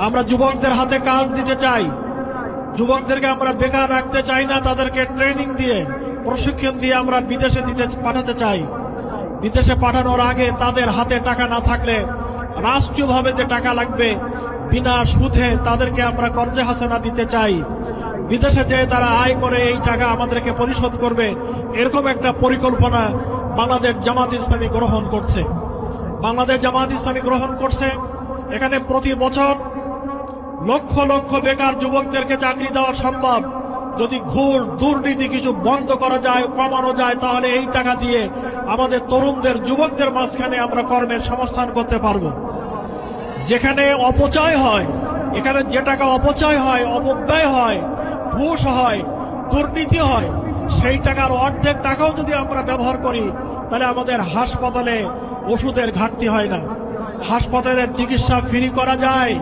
আমরা যুবকদের হাতে কাজ দিতে চাই। যুবকদেরকে আমরা বেকার রাখতে চাই না, তাদেরকে ট্রেনিং দিয়ে প্রশিক্ষণ দিয়ে আমরা বিদেশে পাঠাতে চাই। বিদেশে পাঠানোর আগে তাদের হাতে টাকা না থাকলে রাষ্ট্রীয়ভাবে যে টাকা লাগবে বিনা সুদে তাদেরকে আমরা কর্জে হাসানা দিতে চাই। বিদেশে যে তারা আয় করে এই টাকা আমাদেরকে পরিশোধ করবে, এরকম একটা পরিকল্পনা বাংলাদেশ জামাত ইসলামী গ্রহণ করছে। বাংলাদেশ জামাত ইসলামী গ্রহণ করছে। এখানে প্রতি বছর লক্ষ লক্ষ বেকার যুবকদেরকে চাকরি দেওয়া সম্ভব। যদি ঘুষ দুর্নীতি কিছু বন্ধ করা যায়, কমানো যায়, তাহলে এই টাকা দিয়ে আমাদের তরুণদের যুবকদের মাঝখানে আমরা কর্মের সংস্থান করতে পারবো। যেখানে অপচয় হয়, এখানে যে টাকা অপচয় হয়, অপব্যয় হয়, ঘুষ হয়, দুর্নীতি হয়, সেই টাকার অর্ধেক টাকাও যদি আমরা ব্যবহার করি তাহলে আমাদের হাসপাতালে ওষুধের ঘাটতি হয় না, হাসপাতালের চিকিৎসা ফ্রি করা যায়।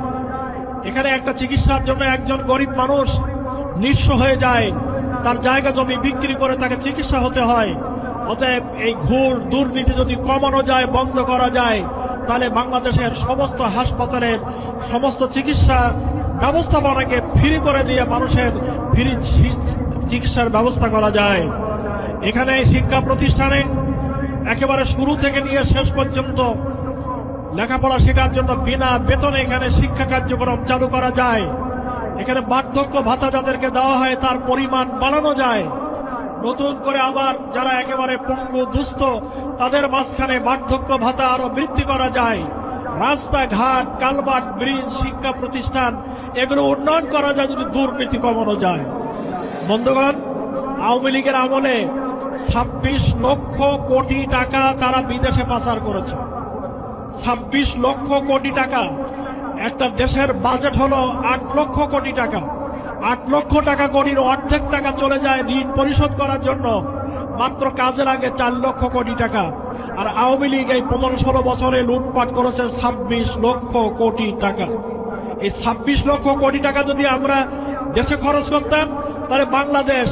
এখানে একটা চিকিৎসার জন্য একজন গরিব মানুষ নিঃস্ব হয়ে যায়, তার জায়গা জমি বিক্রি করে তাকে চিকিৎসা হতে হয়। অতএব এই ঘুষ দুর্নীতি যদি কমানো যায়, বন্ধ করা যায়, তাহলে বাংলাদেশের সমস্ত হাসপাতালের সমস্ত চিকিৎসা ব্যবস্থাপনাকে ফ্রি করে দিয়ে মানুষের ফ্রি চিকিৎসার ব্যবস্থা করা যায়। এখানে শিক্ষা প্রতিষ্ঠানে একেবারে শুরু থেকে নিয়ে শেষ পর্যন্ত লেখাপড়া শেখার জন্য বিনা বেতনে এখানে শিক্ষা কার্যক্রম চালু করা যায়। এখানে বার্ধক্য ভাতা যাদেরকে দেওয়া হয় তার পরিমাণ বাড়ানো যায়। নতুন করে আবার যারা একেবারে পঙ্গু দুস্থ তাদের মাঝখানে বার্ধক্য ভাতা আরো বৃদ্ধি করা যায়। রাস্তাঘাট, কালভার্ট, ব্রিজ, শিক্ষা প্রতিষ্ঠান এগুলো উন্নয়ন করা যায় যদি দুর্নীতি কমানো যায়। বন্ধুগণ, আওয়ামী লীগের আমলে 26 লক্ষ কোটি টাকা তারা বিদেশে পাচার করেছে। 26 লক্ষ কোটি টাকা। একটা দেশের বাজেট হলো 8 লক্ষ কোটি টাকা। 8 লক্ষ টাকা কোটির অর্ধেক টাকা চলে যায় ঋণ পরিশোধ করার জন্য, মাত্র কাজের আগে 4 লক্ষ কোটি টাকা। আর আওয়ামী লীগ এই 15-16 বছরে লুটপাট করেছে 26 লক্ষ কোটি টাকা। এই 26 লক্ষ কোটি টাকা যদি আমরা দেশে খরচ করতাম তাহলে বাংলাদেশ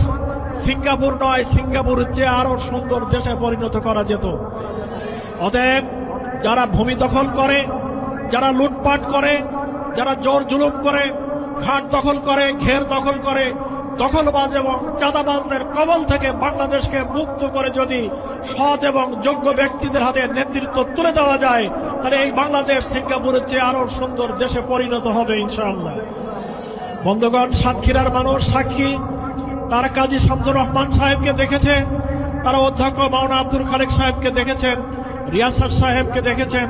সিঙ্গাপুর নয়, সিঙ্গাপুরের চেয়ে আরো সুন্দর দেশে পরিণত করা যেত। অতএব যারা ভূমি দখল করে, যারা লুটপাট করে, যারা জোর জুলুম করে, ঘাট দখল করে, ঘের দখল করে, দখলবাজ এবং চাঁদাবাজদের কবল থেকে বাংলাদেশকে মুক্ত করে যদি সৎ এবং যোগ্য ব্যক্তিদের হাতে নেতৃত্ব তুলে দেওয়া যায় তাহলে এই বাংলাদেশ সিঙ্গাপুরের চেয়ে আরো সুন্দর দেশে পরিণত হবে ইনশাআল্লাহ। বন্ধুগণ, সাতক্ষীরার মানুষ সাক্ষী। তারা কাজী শামসুর রহমান সাহেবকে দেখেছে, তারা অধ্যক্ষ মাওলানা আব্দুল খালেক সাহেবকে দেখেছেন, রিয়াসাত সাহেবকে দেখেছেন,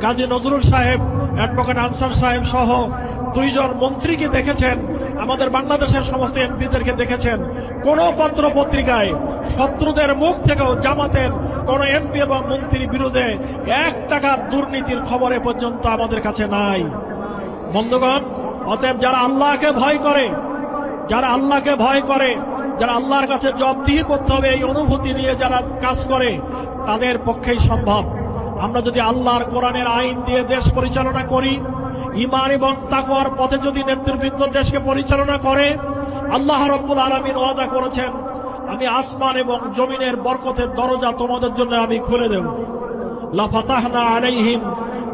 গাজী নজরুল সাহেব, অ্যাডভোকেট আনসার সাহেব সহ 2 জন মন্ত্রীকে দেখেছেন, আমাদের বাংলাদেশের সমস্ত এমপিদেরকে দেখেছেন। কোন পত্র পত্রিকায় শত্রুদের মুখ থেকেও জামাতের কোন এমপি এবং মন্ত্রীর বিরুদ্ধে 1 টাকার দুর্নীতির খবরে পর্যন্ত আমাদের কাছে নাই। বন্ধুগণ, অতএব যারা আল্লাহকে ভয় করে, যারা আল্লাহকে ভয় করে, যারা আল্লাহর কাছে জবাবদিহি করতে হবে এই অনুভূতি নিয়ে যারা কাজ করে তাদের পক্ষেই সম্ভব। আমরা যদি আল্লাহর কোরআনের আইন দিয়ে দেশ পরিচালনা করি, ঈমান এবং তাকওয়ার পথে যদি নেতৃবৃন্দ দেশকে পরিচালনা করে, আল্লাহ রাব্বুল আলামিন ওয়াদা করেছেন, আমি আসমান এবং জমিনের বরকতের দরজা তোমাদের জন্য আমি খুলে দেব। লা ফাতাহনা আলাইহিম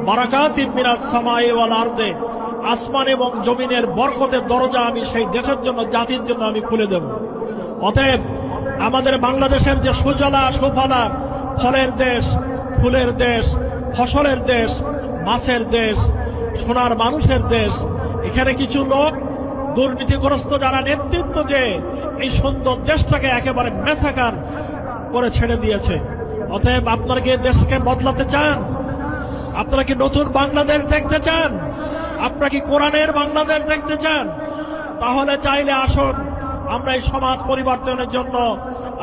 বারাকাতিম মিনাস সামাই ওয়াল আরদে। আসমান এবং জমিনের বরকতের দরজা আমি সেই দেশের জন্য, জাতির জন্য আমি খুলে দেব। অতএব আমাদের বাংলাদেশের যে সুজলা সুফলা, ফলের দেশ, ফুলের দেশ, ফসলের দেশ, মাছের দেশ, সোনার মানুষের দেশ, এখানে কিছু লোক দুর্নীতিগ্রস্ত যারা নেতৃত্ব যে এই সুন্দর দেশটাকে একেবারে মেসাকার করে ছেড়ে দিয়েছে। অতএব আপনারা কি দেশকে বদলাতে চান? আপনারা কি নতুন বাংলাদেশ দেখতে চান? আপনারা কি কোরআনের বাংলাদেশ দেখতে চান? তাহলে চাইলে আসুন আমরা এই সমাজ পরিবর্তনের জন্য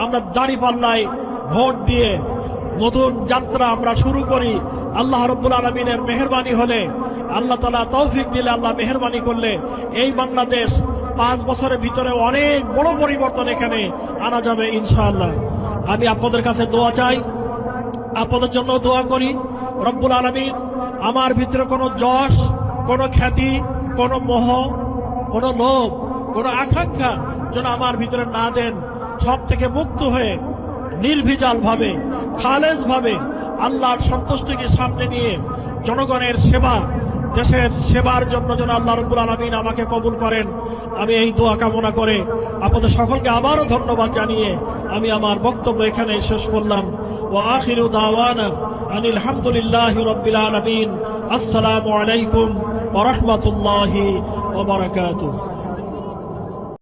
আমরা দাঁড়িপাল্লায় ভোট দিয়ে নতুন যাত্রা আমরা শুরু করি। আল্লাহ রাব্বুল আলামিনের মেহেরবানি হলে, আল্লাহ তাআলা তৌফিক দিলে, আল্লাহ মেহেরবানি করলে এই বাংলাদেশ 5 বছরের ভিতরে অনেক বড় পরিবর্তন এখানে আনা যাবে ইনশাআল্লাহ। আমি আপনাদের কাছে দোয়া চাই, আপনাদের জন্য দোয়া করি। রব্বুল আলামিন আমার ভিতরে কোনো যশ, কোনো খ্যাতি, কোনো মোহ, কোনো লোভ, কোনো আকাঙ্ক্ষা যেন আমার ভিতরে না দেন। সব থেকে মুক্ত হয়ে নির্ভেজাল ভাবে, খালেজ ভাবে আল্লাহর সন্তুষ্টিকে সামনে নিয়ে জনগণের সেবা, দেশের সেবার জন্য যেন আল্লাহ রাব্বুল আলামিন আমাকে কবুল করেন, আমি এই দোয়া কামনা করে আপনাদের সকলকে আবারও ধন্যবাদ জানিয়ে আমি আমার বক্তব্য এখানে শেষ করলাম। ওয়া আখিরু দাওয়ানা আনিল হামদুলিল্লাহি রাব্বিল আলামিন। আসসালামু আলাইকুম ওয়া রাহমাতুল্লাহি ওয়া বারাকাতুহু।